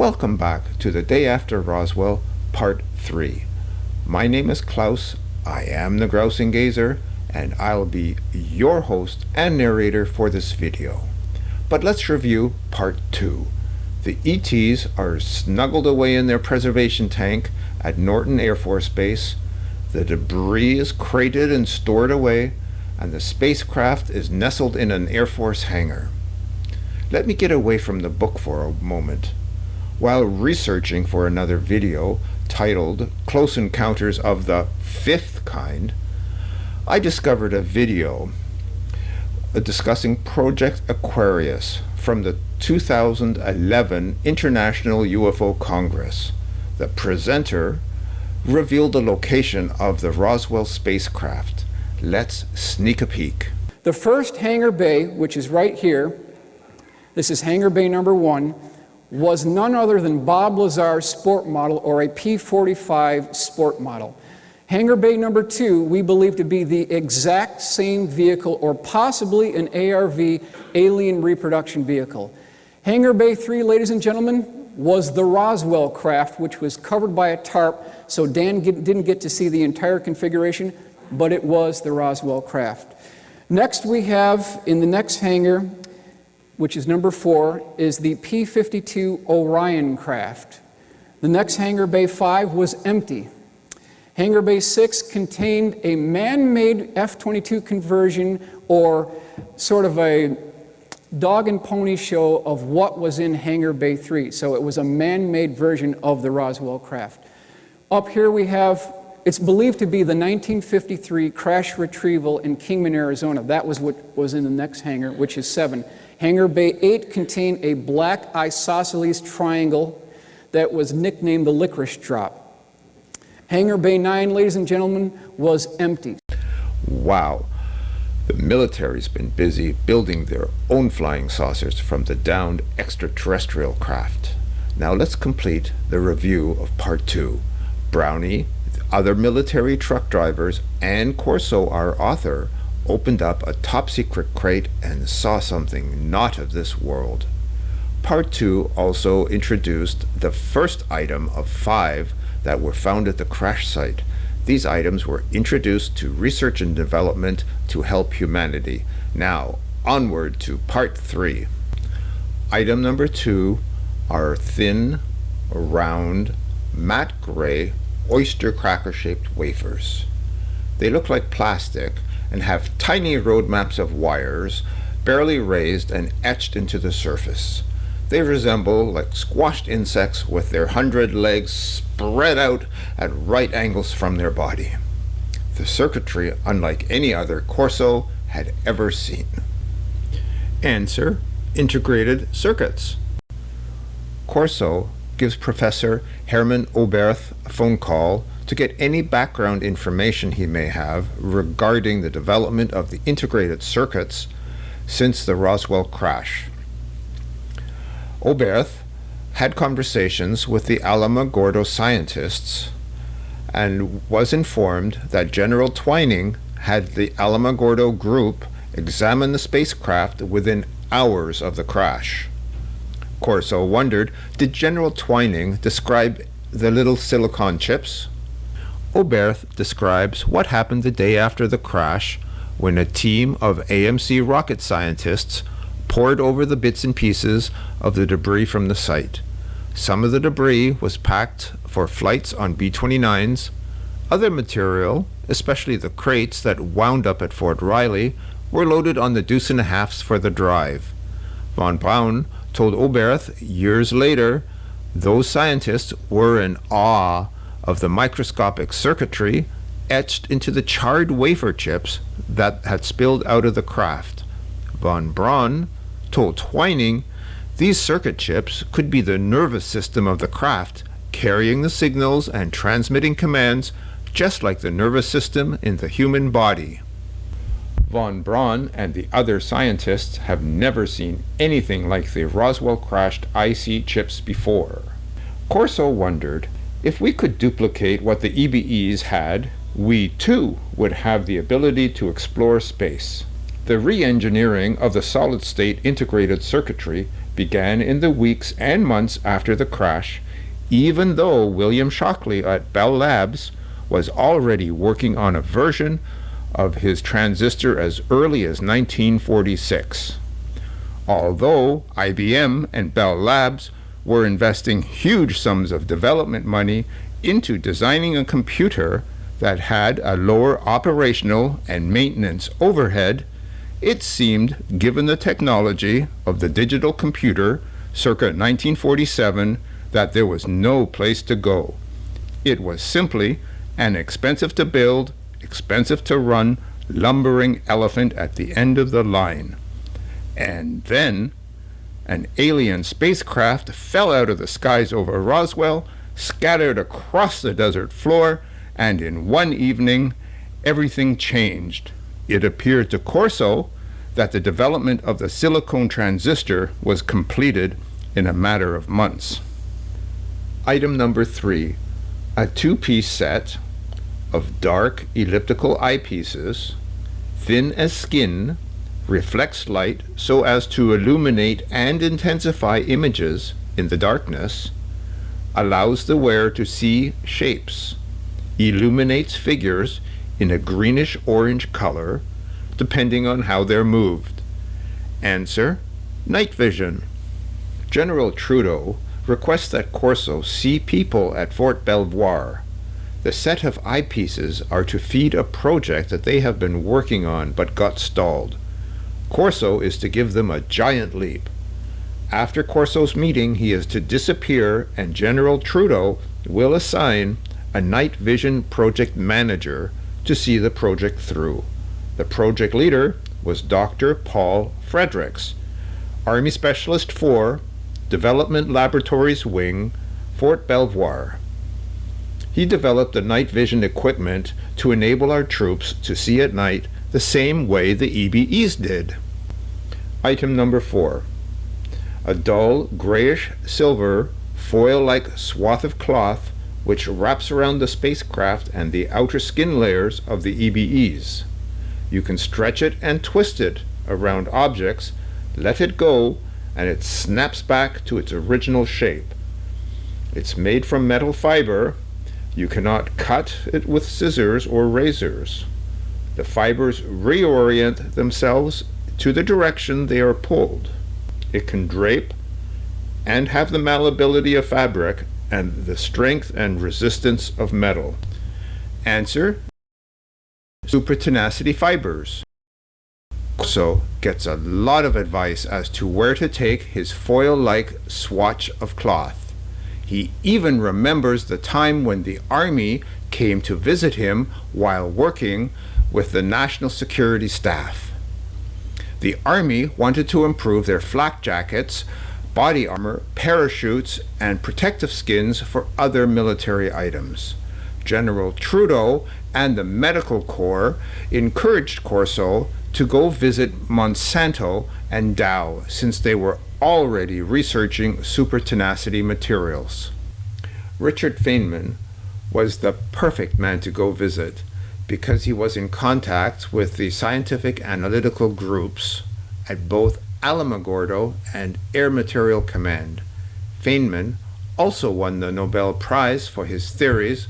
Welcome back to the Day After Roswell, Part 3. My name is Klaus, I am the Grousing Gazer, and I'll be your host and narrator for this video. But let's review Part 2. The ETs are snuggled away in their preservation tank at Norton Air Force Base, the debris is crated and stored away, and the spacecraft is nestled in an Air Force hangar. Let me get away from the book for a moment. While researching for another video titled Close Encounters of the Fifth Kind, I discovered a video discussing Project Aquarius from the 2011 International UFO Congress. The presenter revealed the location of the Roswell spacecraft. Let's sneak a peek. The first hangar bay, which is right here, this is hangar bay number 1, was none other than Bob Lazar's sport model, or a P-45 sport model. Hangar bay number 2 we believe to be the exact same vehicle, or possibly an ARV, alien reproduction vehicle. Hangar bay 3, ladies and gentlemen, was the Roswell craft, which was covered by a tarp, so Dan didn't get to see the entire configuration, but it was the Roswell craft. Next we have, in the next hangar, which is number 4, is the P-52 Orion craft. The next hangar bay 5 was empty. Hangar bay 6 contained a man-made F-22 conversion, or sort of a dog and pony show of what was in hangar bay 3. So it was a man-made version of the Roswell craft. Up here we have, it's believed to be the 1953 crash retrieval in Kingman, Arizona. That was what was in the next hangar, which is 7. Hangar bay 8 contained a black isosceles triangle that was nicknamed the licorice drop. Hangar bay 9, ladies and gentlemen, was empty. Wow. The military's been busy building their own flying saucers from the downed extraterrestrial craft. Now let's complete the review of Part 2. Brownie, other military truck drivers, and Corso, our author, opened up a top-secret crate and saw something not of this world. Part 2 also introduced the first item of 5 that were found at the crash site. These items were introduced to research and development to help humanity. Now, onward to Part 3. Item number 2 are thin, round, matte gray, oyster cracker-shaped wafers. They look like plastic and have tiny road maps of wires, barely raised and etched into the surface. They resemble like squashed insects with their 100 legs spread out at right angles from their body. The circuitry unlike any other Corso had ever seen. Answer: integrated circuits. Corso gives Professor Herman Oberth a phone call to get any background information he may have regarding the development of the integrated circuits since the Roswell crash. Oberth had conversations with the Alamogordo scientists and was informed that General Twining had the Alamogordo group examine the spacecraft within hours of the crash. Corso wondered, did General Twining describe the little silicon chips? Oberth describes what happened the day after the crash when a team of AMC rocket scientists pored over the bits and pieces of the debris from the site. Some of the debris was packed for flights on B-29s. Other material, especially the crates that wound up at Fort Riley, were loaded on the Deuce and a Halfs for the drive. Von Braun told Oberth years later those scientists were in awe of the microscopic circuitry etched into the charred wafer chips that had spilled out of the craft. Von Braun told Twining these circuit chips could be the nervous system of the craft, carrying the signals and transmitting commands just like the nervous system in the human body. Von Braun and the other scientists have never seen anything like the Roswell crashed IC chips before. Corso wondered, if we could duplicate what the EBEs had, we too would have the ability to explore space. The re-engineering of the solid-state integrated circuitry began in the weeks and months after the crash, even though William Shockley at Bell Labs was already working on a version of his transistor as early as 1946. Although IBM and Bell Labs were investing huge sums of development money into designing a computer that had a lower operational and maintenance overhead, it seemed, given the technology of the digital computer circa 1947, that there was no place to go. It was simply an expensive to build, expensive to run, lumbering elephant at the end of the line. And then an alien spacecraft fell out of the skies over Roswell, scattered across the desert floor, and in one evening, everything changed. It appeared to Corso that the development of the silicon transistor was completed in a matter of months. Item number 3, a two-piece set of dark elliptical eyepieces, thin as skin, reflects light so as to illuminate and intensify images in the darkness, allows the wearer to see shapes, illuminates figures in a greenish-orange color, depending on how they're moved. Answer: night vision. General Trudeau requests that Corso see people at Fort Belvoir. The set of eyepieces are to feed a project that they have been working on but got stalled. Corso is to give them a giant leap. After Corso's meeting, he is to disappear, and General Trudeau will assign a night vision project manager to see the project through. The project leader was Dr. Paul Fredericks, Army Specialist 4, Development Laboratories Wing, Fort Belvoir. He developed the night vision equipment to enable our troops to see at night the same way the EBEs did. Item number 4. A dull grayish-silver foil-like swath of cloth which wraps around the spacecraft and the outer skin layers of the EBEs. You can stretch it and twist it around objects, let it go, and it snaps back to its original shape. It's made from metal fiber. You cannot cut it with scissors or razors. The fibers reorient themselves to the direction they are pulled. It can drape and have the malleability of fabric and the strength and resistance of metal. Answer: super tenacity fibers. So gets a lot of advice as to where to take his foil-like swatch of cloth. He even remembers the time when the Army came to visit him while working with the National Security Staff. The Army wanted to improve their flak jackets, body armor, parachutes, and protective skins for other military items. General Trudeau and the Medical Corps encouraged Corso to go visit Monsanto and Dow, since they were already researching super tenacity materials. Richard Feynman was the perfect man to go visit because he was in contact with the scientific analytical groups at both Alamogordo and Air Material Command. Feynman also won the Nobel Prize for his theories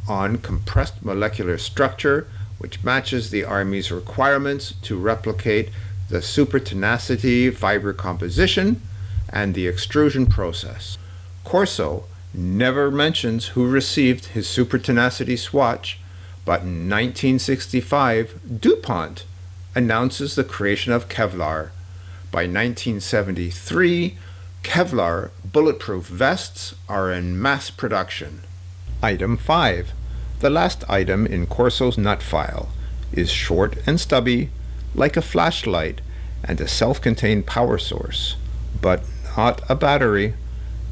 on compressed molecular structure, which matches the Army's requirements to replicate the super tenacity fiber composition and the extrusion process. Corso never mentions who received his super tenacity swatch, but in 1965, DuPont announces the creation of Kevlar. By 1973, Kevlar bulletproof vests are in mass production. Item 5. The last item in Corso's nut file is short and stubby, like a flashlight, and a self-contained power source, but not a battery.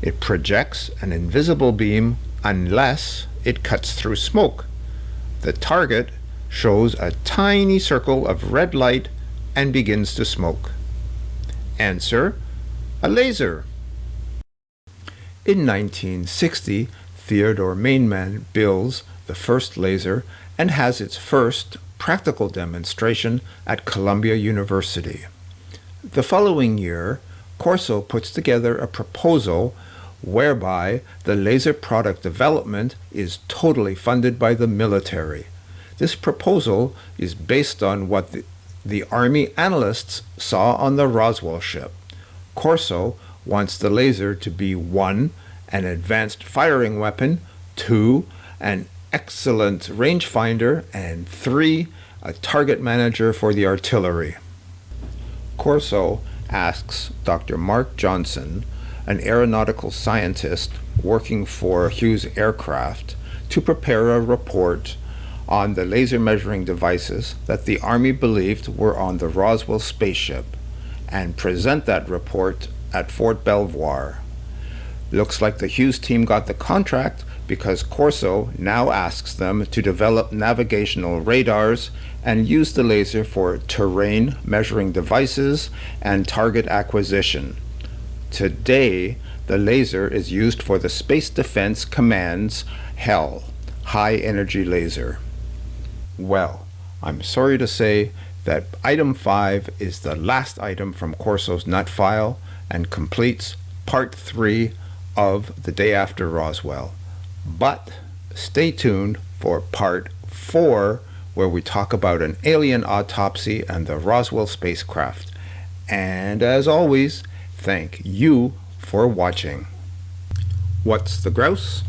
It projects an invisible beam unless it cuts through smoke. The target shows a tiny circle of red light and begins to smoke. Answer: a laser. In 1960, Theodore Mainman builds the first laser and has its first practical demonstration at Columbia University. The following year, Corso puts together a proposal whereby the laser product development is totally funded by the military. This proposal is based on what the Army analysts saw on the Roswell ship. Corso wants the laser to be 1, an advanced firing weapon, 2, an excellent rangefinder, and 3, a target manager for the artillery. Corso asks Dr. Mark Johnson, an aeronautical scientist working for Hughes Aircraft, to prepare a report on the laser measuring devices that the Army believed were on the Roswell spaceship and present that report at Fort Belvoir. Looks like the Hughes team got the contract because Corso now asks them to develop navigational radars and use the laser for terrain measuring devices and target acquisition. Today, the laser is used for the Space Defense Command's HEL, High Energy Laser. Well, I'm sorry to say that item 5 is the last item from Corso's nut file and completes part 3 of The Day After Roswell. But stay tuned for part 4, where we talk about an alien autopsy and the Roswell spacecraft. And as always, thank you for watching. What's the grouse?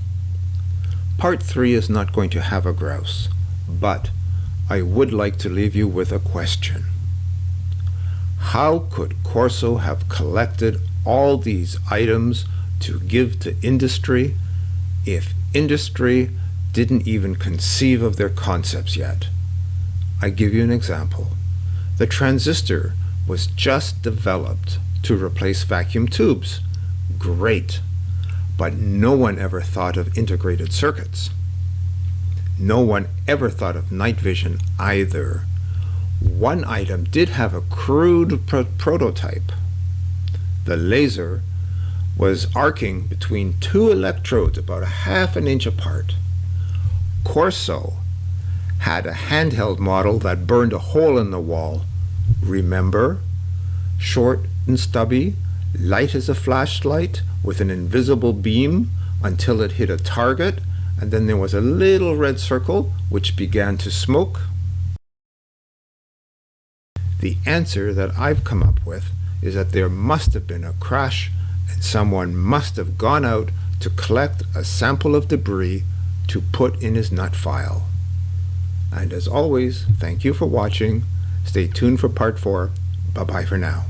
Part 3 is not going to have a grouse, but I would like to leave you with a question. How could Corso have collected all these items to give to industry if industry didn't even conceive of their concepts yet? I give you an example. The transistor was just developed to replace vacuum tubes. Great. But no one ever thought of integrated circuits. No one ever thought of night vision either. One item did have a crude prototype. The laser was arcing between 2 electrodes about a half an inch apart. Corso had a handheld model that burned a hole in the wall. Remember? Short and stubby, light as a flashlight with an invisible beam until it hit a target, and then there was a little red circle which began to smoke. The answer that I've come up with is that there must have been a crash and someone must have gone out to collect a sample of debris to put in his nut file. And as always, thank you for watching. Stay tuned for part 4. Bye-bye for now.